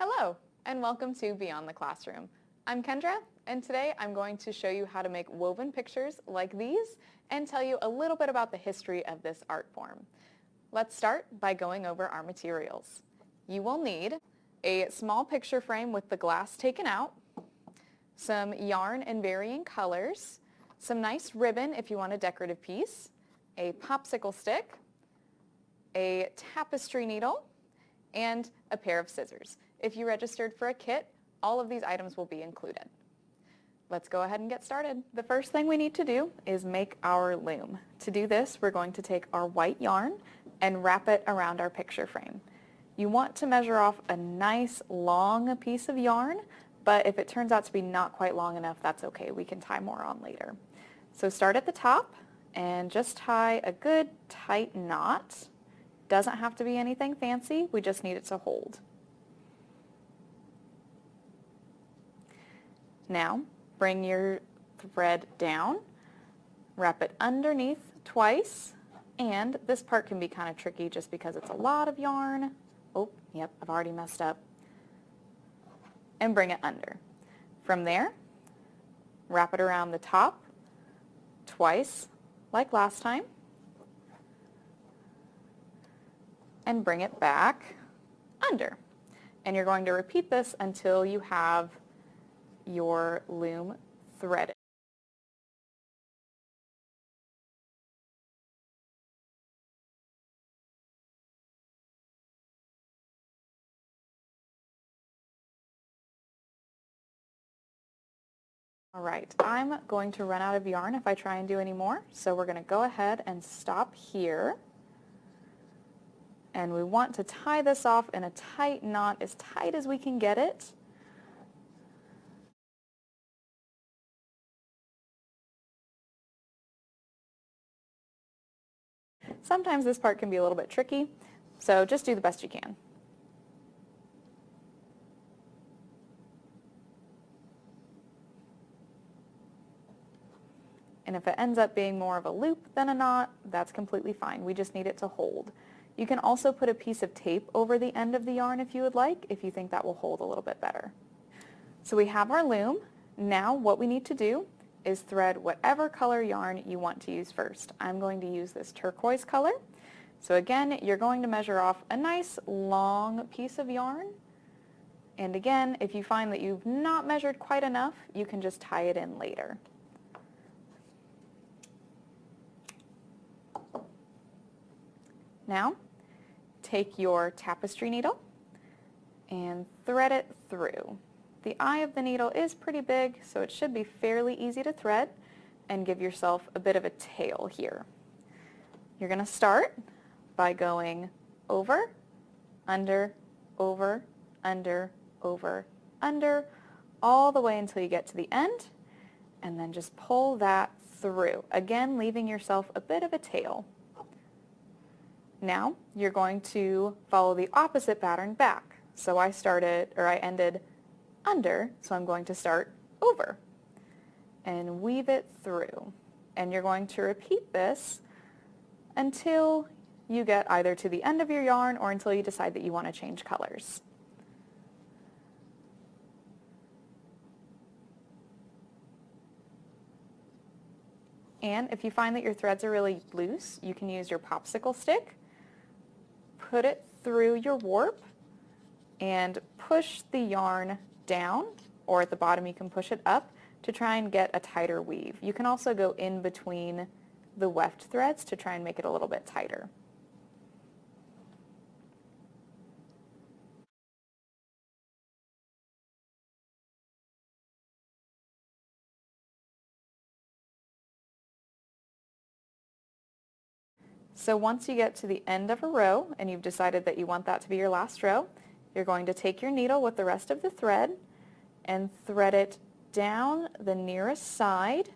Hello, and welcome to Beyond the Classroom. I'm Kendra, and today I'm going to show you how to make woven pictures like these and tell you a little bit about the history of this art form. Let's start by going over our materials. You will need a small picture frame with the glass taken out, some yarn in varying colors, some nice ribbon if you want a decorative piece, a popsicle stick, a tapestry needle, and a pair of scissors. If you registered for a kit, all of these items will be included. Let's go ahead and get started. The first thing we need to do is make our loom. To do this, we're going to take our white yarn and wrap it around our picture frame. You want to measure off a nice long piece of yarn, but if it turns out to be not quite long enough, that's okay. We can tie more on later. So start at the top and just tie a good tight knot. Doesn't have to be anything fancy, we just need it to hold. Now, bring your thread down, wrap it underneath twice, and this part can be kind of tricky just because it's a lot of yarn. Oh, yep, I've already messed up. And bring it under. From there, wrap it around the top twice, like last time, and bring it back under. And you're going to repeat this until you have your loom threaded. All right, I'm going to run out of yarn if I try and do any more, so we're going to go ahead and stop here. And we want to tie this off in a tight knot, as tight as we can get it. Sometimes this part can be a little bit tricky, so just do the best you can. And if it ends up being more of a loop than a knot, that's completely fine. We just need it to hold. You can also put a piece of tape over the end of the yarn if you would like, if you think that will hold a little bit better. So we have our loom. Now what we need to do is thread whatever color yarn you want to use first. I'm going to use this turquoise color. So again, you're going to measure off a nice long piece of yarn. And again, if you find that you've not measured quite enough, you can just tie it in later. Now, take your tapestry needle and thread it through. The eye of the needle is pretty big, so it should be fairly easy to thread, and give yourself a bit of a tail here. You're going to start by going over, under, over, under, over, under, all the way until you get to the end, and then just pull that through, again leaving yourself a bit of a tail. Now you're going to follow the opposite pattern back. So I ended under, so I'm going to start over and weave it through. And you're going to repeat this until you get either to the end of your yarn or until you decide that you want to change colors. And if you find that your threads are really loose, you can use your popsicle stick, put it through your warp, and push the yarn down, or at the bottom you can push it up to try and get a tighter weave. You can also go in between the weft threads to try and make it a little bit tighter. So once you get to the end of a row and you've decided that you want that to be your last row, you're going to take your needle with the rest of the thread and thread it down the nearest side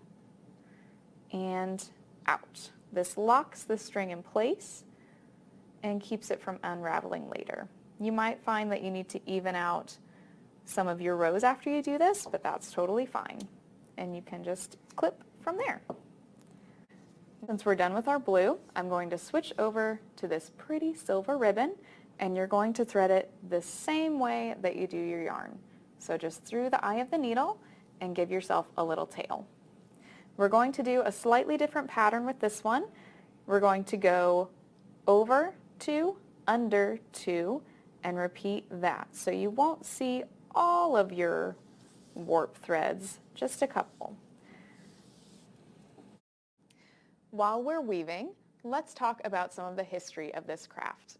and out. This locks the string in place and keeps it from unraveling later. You might find that you need to even out some of your rows after you do this, but that's totally fine. And you can just clip from there. Since we're done with our blue, I'm going to switch over to this pretty silver ribbon, And you're going to thread it the same way that you do your yarn. So just through the eye of the needle and give yourself a little tail. We're going to do a slightly different pattern with this one. We're going to go over 2, under 2, and repeat that. So you won't see all of your warp threads, just a couple. While we're weaving, let's talk about some of the history of this craft.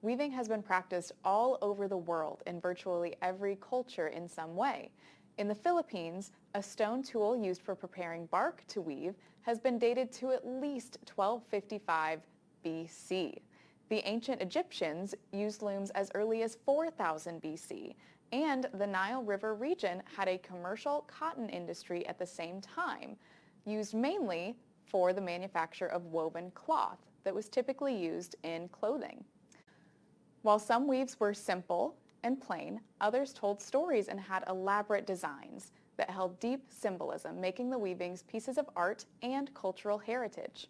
Weaving has been practiced all over the world in virtually every culture in some way. In the Philippines, a stone tool used for preparing bark to weave has been dated to at least 1255 BC. The ancient Egyptians used looms as early as 4000 BC, and the Nile River region had a commercial cotton industry at the same time, used mainly for the manufacture of woven cloth that was typically used in clothing. While some weaves were simple and plain, others told stories and had elaborate designs that held deep symbolism, making the weavings pieces of art and cultural heritage.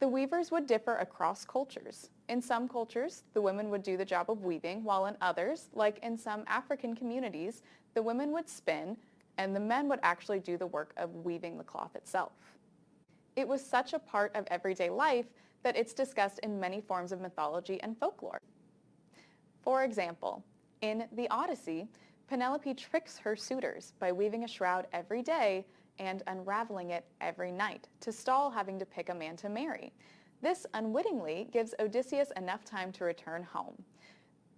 The weavers would differ across cultures. In some cultures, the women would do the job of weaving, while in others, like in some African communities, the women would spin and the men would actually do the work of weaving the cloth itself. It was such a part of everyday life that it's discussed in many forms of mythology and folklore. For example, in the Odyssey, Penelope tricks her suitors by weaving a shroud every day and unraveling it every night to stall having to pick a man to marry. This unwittingly gives Odysseus enough time to return home.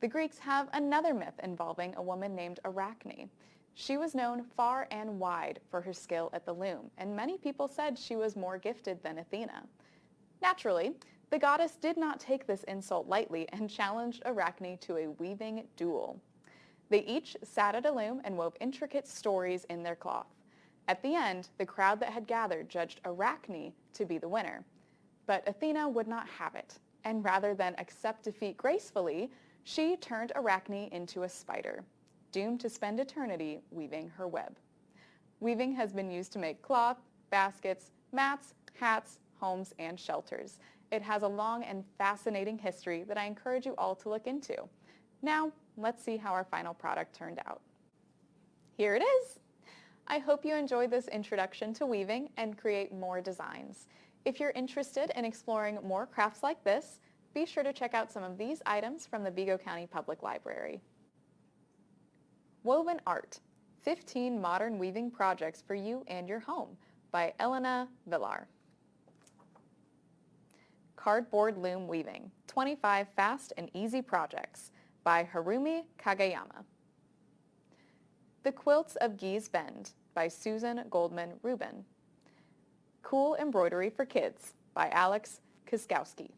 The Greeks have another myth involving a woman named Arachne. She was known far and wide for her skill at the loom, and many people said she was more gifted than Athena. Naturally, the goddess did not take this insult lightly and challenged Arachne to a weaving duel. They each sat at a loom and wove intricate stories in their cloth. At the end, the crowd that had gathered judged Arachne to be the winner. But Athena would not have it, and rather than accept defeat gracefully, she turned Arachne into a spider, doomed to spend eternity weaving her web. Weaving has been used to make cloth, baskets, mats, hats, homes, and shelters. It has a long and fascinating history that I encourage you all to look into. Now, let's see how our final product turned out. Here it is! I hope you enjoyed this introduction to weaving and create more designs. If you're interested in exploring more crafts like this, be sure to check out some of these items from the Vigo County Public Library. Woven Art, 15 Modern Weaving Projects for You and Your Home by Elena Villar. Cardboard Loom Weaving, 25 Fast and Easy Projects by Harumi Kagayama. The Quilts of Gee's Bend by Susan Goldman Rubin. Cool Embroidery for Kids by Alex Kiskowski.